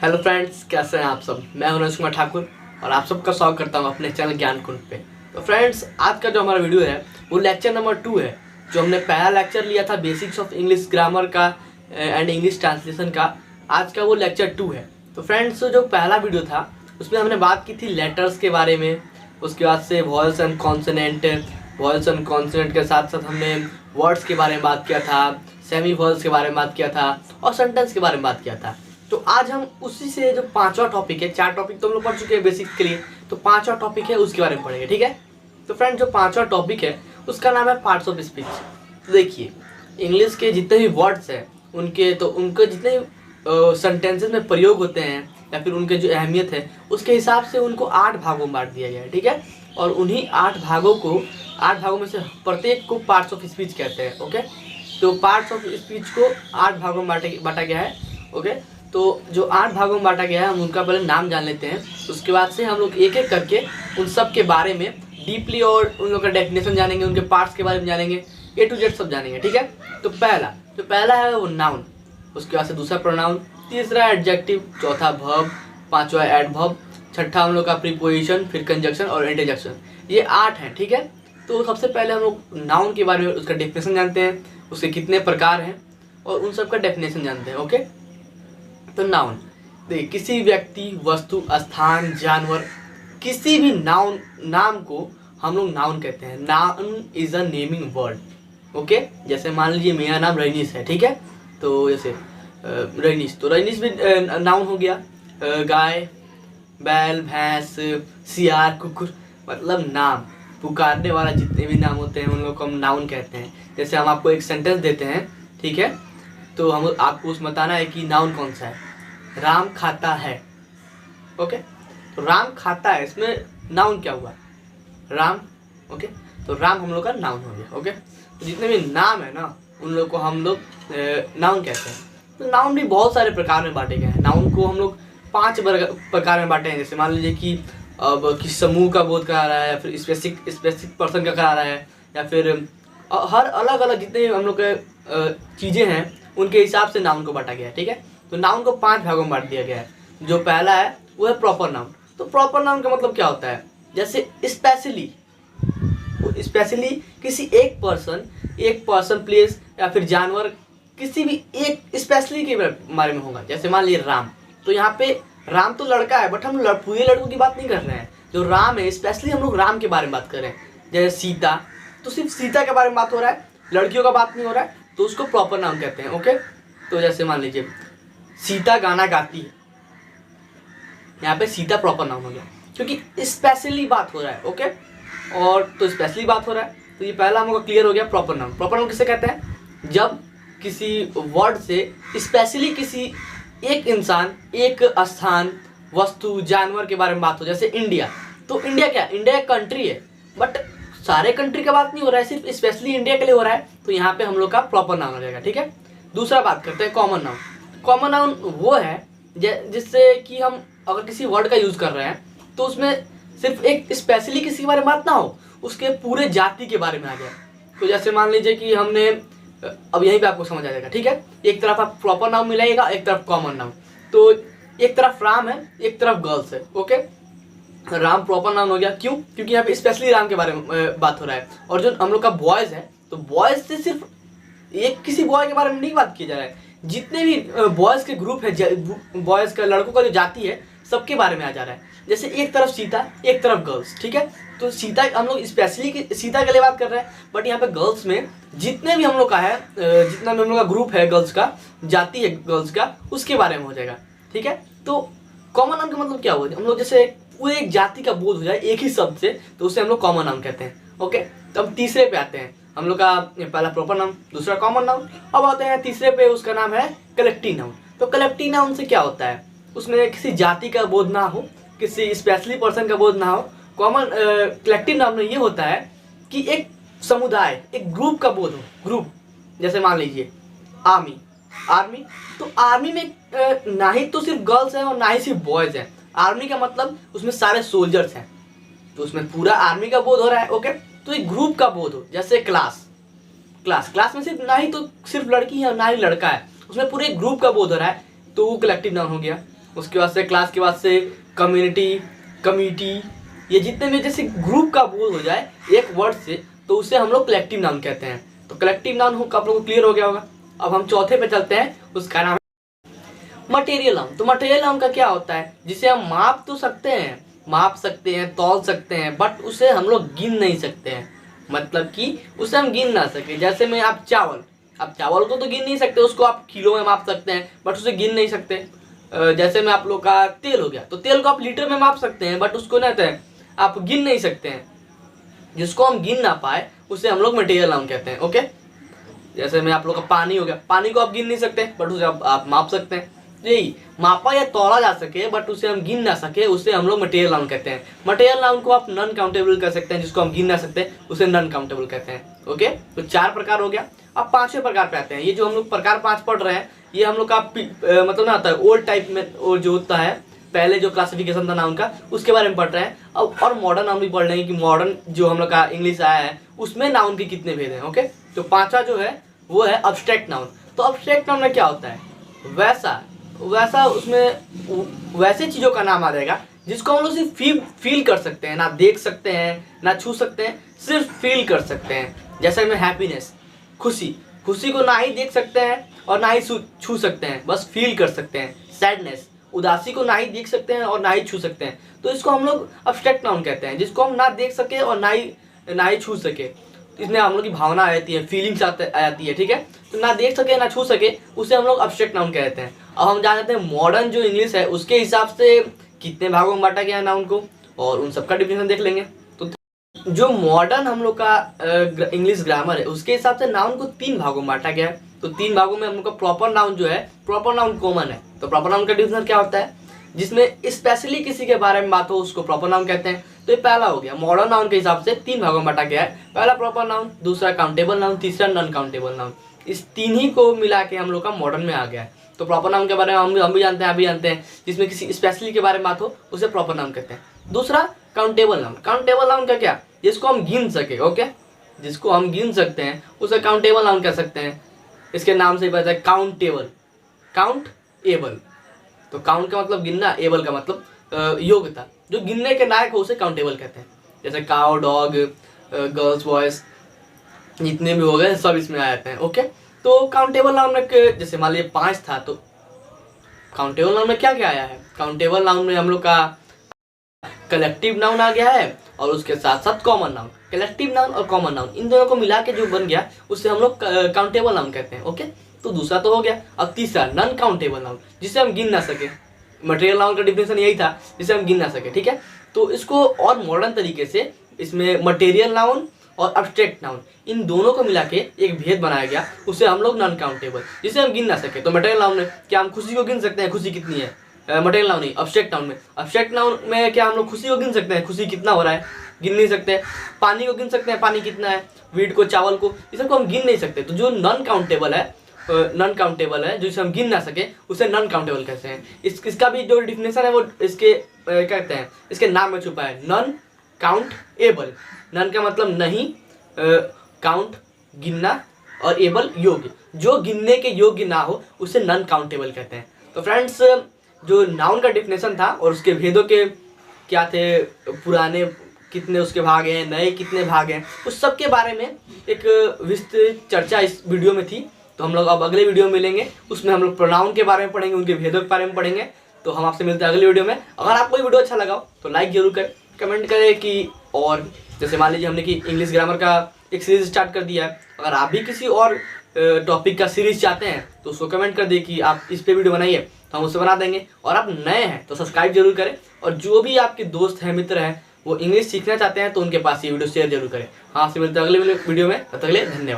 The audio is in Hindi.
हेलो फ्रेंड्स, कैसे हैं आप सब। मैं हूं रमेश कुमार ठाकुर और आप सबका स्वागत करता हूं अपने चैनल ज्ञान कुंड पे। तो फ्रेंड्स, आज का जो हमारा वीडियो है वो लेक्चर नंबर 2 है। जो हमने पहला लेक्चर लिया था बेसिक्स ऑफ इंग्लिश ग्रामर का एंड इंग्लिश ट्रांसलेशन का, आज का वो लेक्चर 2 है। तो फ्रेंड्स, जो पहला वीडियो था उसमें हमने बात की थी लेटर्स के बारे में, उसके बाद से vials and consonant, vials and consonant के साथ साथ हमने वर्ड्स के बारे में बात किया था, सेमी वॉयल्स के बारे में बात किया था और सेंटेंस के बारे में बात किया था। तो आज हम उसी से जो पांचवा टॉपिक है, 4 टॉपिक तो हम लोग पढ़ चुके हैं बेसिक्स के लिए, तो पांचवा टॉपिक है उसके बारे में पढ़ेंगे, ठीक है। तो फ्रेंड, जो पांचवा टॉपिक है उसका नाम है पार्ट्स ऑफ स्पीच। तो देखिए, इंग्लिश के जितने भी वर्ड्स हैं उनके जितने सेंटेंसेस में प्रयोग होते हैं या फिर उनके जो अहमियत है उसके हिसाब से उनको 8 भागों में बांट दिया गया है, ठीक है। और उन्हीं 8 भागों में से प्रत्येक को पार्ट्स ऑफ स्पीच कहते हैं, ओके। तो पार्ट्स ऑफ स्पीच को 8 भागों में बांटा गया है, ओके। तो जो 8 भागों में बांटा गया है हम उनका पहले नाम जान लेते हैं, उसके बाद से हम लोग एक एक करके उन सब के बारे में डीपली और उन लोग का डेफिनेशन जानेंगे, उनके पार्ट्स के बारे में जानेंगे, A to Z सब जानेंगे, ठीक है। तो पहला है वो नाउन, उसके बाद से दूसरा प्रोनाउन, तीसरा एडजेक्टिव, चौथा वर्ब, पांचवा एडवर्ब, छठा हम लोग का प्रीपोजिशन, फिर कंजक्शन और इंटरजेक्शन। ये 8 हैं, ठीक है। तो सबसे पहले हम लोग नाउन के बारे में उसका डेफिनेशन जानते हैं, उसके कितने प्रकार हैं और उन सब का डेफिनेशन जानते हैं, ओके। तो नाउन, देखिए, किसी व्यक्ति, वस्तु, स्थान, जानवर, किसी भी नाम को हम लोग नाउन कहते हैं। Noun is a naming word, okay. जैसे मान लीजिए मेरा नाम रजनीश है, ठीक है। तो जैसे रजनीश, तो रजनीश भी नाउन हो गया। गाय, बैल, भैंस, सियार, कुकुर, मतलब नाम, पुकारने वाला जितने भी नाम होते हैं उन लोग को हम नाउन कहते हैं। जैसे हम आपको एक सेंटेंस देते हैं, ठीक है, तो हम आपको उसमें बताना है कि नाउन कौन सा है। राम खाता है, ओके। तो राम खाता है, इसमें नाउन क्या हुआ, राम, ओके। तो राम हम लोग का नाउन हो गया, ओके। तो जितने भी नाम है ना उन लोग को हम लोग नाउन कहते हैं। तो नाउन भी बहुत सारे प्रकार में बांटे गए हैं। नाउन को हम लोग 5 प्रकार में बांटे हैं। जैसे मान लीजिए कि अब किसी समूह का बोध करा रहा है या फिर स्पेसिफिक पर्सन का करा रहा है, या फिर हर अलग अलग जितने हम लोग के चीज़ें हैं उनके हिसाब से नाउन को बांटा गया है, ठीक है। तो नाउन को 5 भागों में बांट दिया गया है। जो पहला है वो है प्रॉपर नाउन। तो प्रॉपर नाउन का मतलब क्या होता है, जैसे स्पेशली किसी एक पर्सन प्लेस या फिर जानवर, किसी भी एक स्पेशली के बारे में होगा। जैसे मान लीजिए राम, तो यहाँ पे राम तो लड़का है, बट हम पूरे लड़कों की बात नहीं कर रहे हैं। जो राम है स्पेशली हम लोग राम के बारे में बात कर रहे हैं। जैसे सीता, तो सिर्फ सीता के बारे में बात हो रहा है, लड़कियों का बात नहीं हो रहा है, तो उसको प्रॉपर नाउन कहते हैं, ओके। तो जैसे मान लीजिए सीता गाना गाती है, यहाँ पे सीता प्रॉपर नाउन हो गया क्योंकि स्पेशली बात हो रहा है, ओके। और तो स्पेशली बात हो रहा है, तो ये पहला हम लोग क्लियर हो गया प्रॉपर नाउन। प्रॉपर नाउन किसे कहते हैं, जब किसी वर्ड से स्पेशली किसी एक इंसान, एक स्थान, वस्तु, जानवर के बारे में बात हो। जैसे इंडिया, तो इंडिया क्या, इंडिया एक कंट्री है, बट सारे कंट्री का बात नहीं हो रहा है, सिर्फ स्पेशली इंडिया के लिए हो रहा है, तो यहाँ पे हम लोग का प्रॉपर नाउन हो जाएगा, ठीक है। दूसरा बात करते हैं कॉमन नाउन। कॉमन नाउन वो है जिससे कि हम अगर किसी वर्ड का यूज कर रहे हैं तो उसमें सिर्फ एक स्पेशली किसी के बारे में बात ना हो, उसके पूरे जाति के बारे में आ जाए। तो जैसे मान लीजिए कि हमने, अब यहीं पे आपको समझ आ जाएगा, ठीक है। एक तरफ आप प्रॉपर नाउन मिलाइएगा, एक तरफ कॉमन नाउन। तो एक तरफ राम है, एक तरफ गर्ल्स है, ओके। राम प्रॉपर नाउन हो गया, क्यों, क्योंकि यहाँ पे स्पेशली राम के बारे में बात हो रहा है। और जो हम लोग का बॉयज है, तो बॉयज से सिर्फ एक किसी बॉय के बारे में नहीं बात की जा रहा है, जितने भी बॉयज के ग्रुप है, बॉयज का, लड़कों का जो जाति है, सबके बारे में आ जा रहा है। जैसे एक तरफ सीता, एक तरफ गर्ल्स, ठीक है। तो सीता हम लोग स्पेशली सीता के लिए बात कर रहे हैं, बट यहाँ पे गर्ल्स में जितने भी हम लोग का है, जितना भी हम लोग का ग्रुप है गर्ल्स का, जाति है गर्ल्स का, उसके बारे में हो जाएगा, ठीक है। तो कॉमन नाउन का मतलब क्या हुआ, हम लोग जैसे पूरे एक जाति का बोध हो जाए एक ही शब्द से, तो उसे हम लोग कॉमन नाउन कहते हैं, ओके। तो हम तीसरे पे आते हैं। हम लोग का पहला प्रॉपर नाउन, दूसरा कॉमन नाउन, अब आते हैं तीसरे पे, उसका नाम है कलेक्टिव नाउन। तो कलेक्टिव नाउन से क्या होता है, उसमें किसी जाति का बोध ना हो, किसी स्पेशली पर्सन का बोध ना हो। कॉमन कलेक्टिव नाउन में ये होता है कि एक समुदाय, एक ग्रुप का बोध हो, ग्रुप। जैसे मान लीजिए आर्मी, तो आर्मी में ना ही तो सिर्फ गर्ल्स हैं और ना ही सिर्फ बॉयज हैं। आर्मी का मतलब उसमें सारे सोल्जर्स हैं, तो उसमें पूरा आर्मी का बोध हो रहा है, ओके। तो एक ग्रुप का बोध हो। जैसे क्लास में सिर्फ ना ही तो सिर्फ लड़की है और ना ही लड़का है, उसमें पूरे ग्रुप का बोध हो रहा है, तो वो कलेक्टिव नाउन हो गया। उसके बाद से क्लास के बाद से कम्युनिटी, कमिटी, ये जितने भी जैसे ग्रुप का बोल हो जाए एक वर्ड से तो उसे हम लोग कलेक्टिव नाउन कहते हैं। तो कलेक्टिव नाउन हो आप लोगों को क्लियर हो गया होगा। अब हम चौथे पे चलते हैं, उसका नाम मटेरियल नाउन। तो मटेरियल नाउन का क्या होता है, जिसे हम माप तो सकते हैं, माप सकते हैं, तौल सकते हैं, बट उसे हम लोग गिन नहीं सकते हैं। मतलब कि उसे हम गिन ना सके। जैसे में आप चावल को तो गिन नहीं सकते, उसको आप किलो में माप सकते हैं बट उसे गिन नहीं सकते। जैसे में आप लोग का तेल हो गया, तो तेल को आप लीटर में माप सकते हैं बट उसको ना आप गिन नहीं सकते हैं। जिसको हम गिन ना पाए उसे हम लोग मटेरियल नाउन कहते हैं। ओके, जैसे में आप लोग का पानी हो गया, पानी को आप गिन नहीं सकते बट उसे आप माप सकते हैं। यही मापा या तौला जा सके बट उसे हम गिन ना सके, उसे हम लोग मटेरियल नाउन कहते हैं। मटेरियल नाउन को आप नॉन काउंटेबल कर सकते हैं, जिसको हम गिन ना सकते उसे नॉन काउंटेबल कहते हैं। ओके, तो 4 प्रकार हो गया। अब 5वें प्रकार पे आते हैं। ये जो हम लोग प्रकार 5 पढ़ रहे हैं, ये हम लोग का मतलब ना आता है ओल्ड टाइप में, और जो होता है पहले जो क्लासिफिकेशन था नाउन का उसके बारे में पढ़ रहे हैं। अब और मॉडर्न नाउन भी पढ़ रहे हैं कि मॉडर्न जो हम लोग का इंग्लिश आया है उसमें नाउन के कितने भेद हैं। ओके, तो 5वां जो है वो है अब्स्ट्रैक्ट नाउन। तो अब्स्ट्रैक्ट नाउन में क्या होता है, वैसा उसमें वैसे चीज़ों का नाम आ जाएगा जिसको हम लोग सिर्फ फील कर सकते हैं, ना देख सकते हैं ना छू सकते हैं, सिर्फ फील कर सकते हैं। जैसे में हैप्पीनेस, खुशी को ना ही देख सकते हैं और ना ही छू सकते हैं, बस फील कर सकते हैं। सैडनेस, उदासी को ना ही देख सकते हैं और ना ही छू सकते हैं, तो इसको हम लोग अब्स्ट्रैक्ट नाउन कहते हैं, जिसको हम ना देख सके और ना ही छू सके। इसमें हम लोग की भावना आ जाती है, फीलिंग्स आ जाती है। ठीक है, तो ना देख सके ना छू सके उसे हम लोग अब्स्ट्रैक्ट नाउन कहते हैं। अब हम जानते हैं मॉडर्न जो इंग्लिश है उसके हिसाब से कितने भागों में बांटा गया है नाउन को, और उन सबका डिफिनेशन देख लेंगे। तो जो मॉडर्न हम लोग का इंग्लिश ग्रामर है उसके हिसाब से नाउन को 3 भागों में बांटा गया है। तो 3 भागों में हम लोग का प्रॉपर नाउन जो है, प्रॉपर नाउन कॉमन है। तो प्रॉपर नाउन का डिफिनेशन क्या होता है, जिसमें स्पेशली किसी के बारे में बात हो उसको प्रॉपर नाउन कहते हैं। तो ये पहला हो गया। मॉडर्न नाउन के हिसाब से 3 भागों में बांटा गया है, पहला प्रॉपर नाउन, दूसरा काउंटेबल नाउन, तीसरा नॉन काउंटेबल नाउन। इस 3 ही को मिला के हम लोग का मॉडर्न में आ गया है। तो प्रॉपर नाउन के बारे में हम भी जानते हैं, आप भी जानते हैं, जिसमें किसी स्पेशली के बारे में बात हो उसे प्रॉपर नाउन कहते हैं। दूसरा काउंटेबल नाउन। काउंटेबल नाउन का क्या, जिसको हम गिन सके। ओके, जिसको हम गिन सकते हैं उसे काउंटेबल नाउन कह सकते हैं। इसके नाम से ही पता है, काउंटेबल, काउंट एबल। तो काउंट का मतलब गिनना, एबल का मतलब योग्यता, जो गिनने के लायक हो उसे काउंटेबल कहते हैं। जैसे काउ, डॉग, गर्ल्स, बॉयज, जितने भी हो गए सब इसमें आ जाते हैं। ओके, तो काउंटेबल नाउन में जैसे मान लीजिए 5 था, तो काउंटेबल नाउन में क्या क्या आया है, काउंटेबल नाउन में हम लोग का कलेक्टिव नाउन आ गया है और उसके साथ साथ कॉमन नाउन। कलेक्टिव नाउन और कॉमन नाउन इन दोनों को मिला के जो बन गया उसे हम लोग काउंटेबल नाउन कहते हैं। ओके, तो दूसरा तो हो गया। अब तीसरा नॉन काउंटेबल नाउन, जिसे हम गिन ना सके। मटेरियल नाउन का डिफिनेशन यही था, जिसे हम गिन ना सके। ठीक है, तो इसको और मॉडर्न तरीके से इसमें मटेरियल नाउन और अब्स्ट्रैक्ट नाउन इन दोनों को मिला के एक भेद बनाया गया, उसे हम लोग नॉन काउंटेबल, जिसे हम गिन ना सके। तो मटेरियल नाउन में क्या हम खुशी को गिन सकते हैं, खुशी कितनी है, मटेरियल नाउन नहीं। अब्स्ट्रैक्ट नाउन में क्या हम लोग खुशी को गिन सकते हैं, खुशी कितना हो रहा है, गिन नहीं सकते। पानी को गिन सकते हैं, पानी कितना है, वीट को, चावल को, इस सबको हम गिन नहीं सकते। तो जो नॉन काउंटेबल है, जो इसे हम गिन ना सके उसे नॉन काउंटेबल कहते हैं। इसका भी जो डिफिनेशन है वो इसके कहते हैं, इसके नाम में छुपा है, नॉन काउंटेबल। नॉन का मतलब नहीं, काउंट गिनना, और एबल योग्य, जो गिनने के योग्य ना हो उसे नॉन काउंटेबल कहते हैं। तो फ्रेंड्स, जो नाउन का डिफिनेशन था और उसके भेदों के क्या थे, पुराने कितने उसके भाग हैं, नए कितने भाग हैं, उस सब के बारे में एक विस्तृत चर्चा इस वीडियो में थी। तो हम लोग अब अगले वीडियो में मिलेंगे, उसमें हम लोग प्रोनाउन के बारे में पढ़ेंगे, उनके भेदों के बारे में पढ़ेंगे। तो हम आपसे मिलते हैं अगले वीडियो में। अगर आपको ये वीडियो अच्छा लगा हो तो लाइक जरूर करें, कमेंट करें कि, और जैसे मान लीजिए हमने कि इंग्लिश ग्रामर का एक सीरीज स्टार्ट कर दिया है, अगर आप भी किसी और टॉपिक का सीरीज चाहते हैं तो उसको कमेंट कर दे कि आप इस पे वीडियो बनाइए, तो हम उससे बना देंगे। और आप नए हैं तो सब्सक्राइब जरूर करें, और जो भी आपके दोस्त हैं, मित्र हैं, वो इंग्लिश सीखना चाहते हैं तो उनके पास ये वीडियो शेयर जरूर करें। हाँ, आपसे मिलते हैं अगले वीडियो में, तब तक के लिए धन्यवाद।